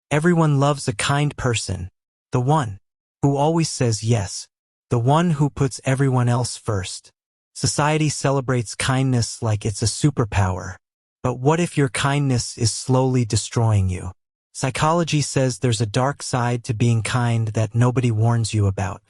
Everyone loves a kind person, the one who always says yes, the one who puts everyone else first. Society celebrates kindness like it's a superpower. But what if your kindness is slowly destroying you? Psychology says there's a dark side to being kind that nobody warns you about.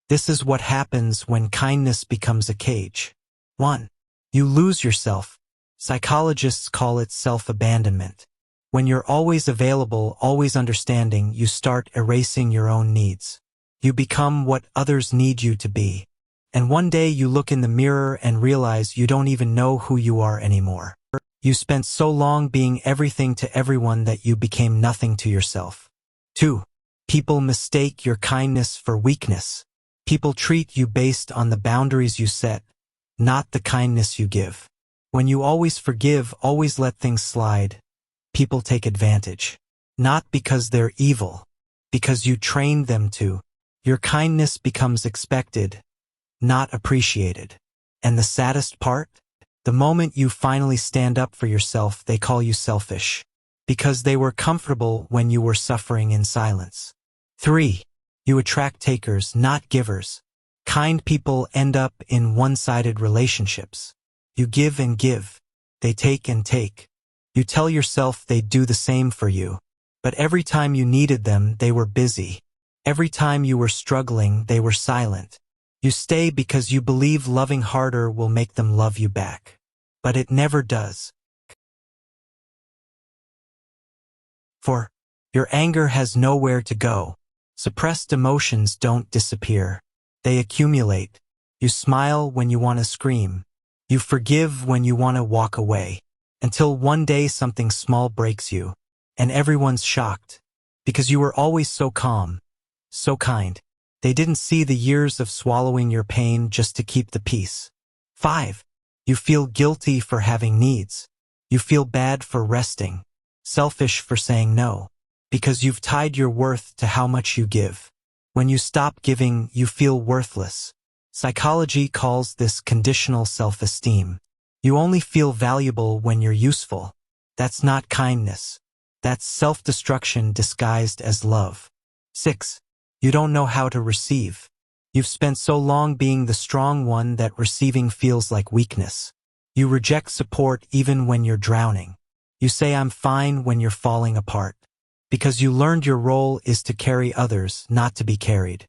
This is what happens when kindness becomes a cage. 1. You lose yourself. Psychologists call it self-abandonment. When you're always available, always understanding, you start erasing your own needs. You become what others need you to be. And one day you look in the mirror and realize you don't even know who you are anymore. You spent so long being everything to everyone that you became nothing to yourself. 2. People mistake your kindness for weakness. People treat you based on the boundaries you set, not the kindness you give. When you always forgive, always let things slide, people take advantage. Not because they're evil, because you trained them to. Your kindness becomes expected, not appreciated. And the saddest part? The moment you finally stand up for yourself, they call you selfish. Because they were comfortable when you were suffering in silence. 3. You attract takers, not givers. Kind people end up in one-sided relationships. You give and give. They take and take. You tell yourself they'd do the same for you. But every time you needed them, they were busy. Every time you were struggling, they were silent. You stay because you believe loving harder will make them love you back. But it never does. 4. Your anger has nowhere to go. Suppressed emotions don't disappear. They accumulate. You smile when you want to scream. You forgive when you want to walk away. Until one day something small breaks you. And everyone's shocked. Because you were always so calm. So kind. They didn't see the years of swallowing your pain just to keep the peace. 5. You feel guilty for having needs. You feel bad for resting. Selfish for saying no. Because you've tied your worth to how much you give. When you stop giving, you feel worthless. Psychology calls this conditional self-esteem. You only feel valuable when you're useful. That's not kindness. That's self-destruction disguised as love. 6. You don't know how to receive. You've spent so long being the strong one that receiving feels like weakness. You reject support even when you're drowning. You say I'm fine when you're falling apart. Because you learned your role is to carry others, not to be carried.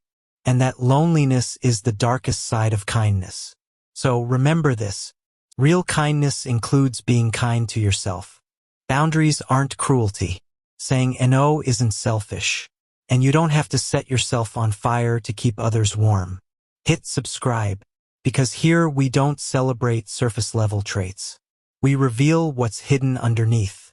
And that loneliness is the darkest side of kindness. So remember this. Real kindness includes being kind to yourself. Boundaries aren't cruelty. Saying no isn't selfish. And you don't have to set yourself on fire to keep others warm. Hit subscribe, because here we don't celebrate surface-level traits. We reveal what's hidden underneath.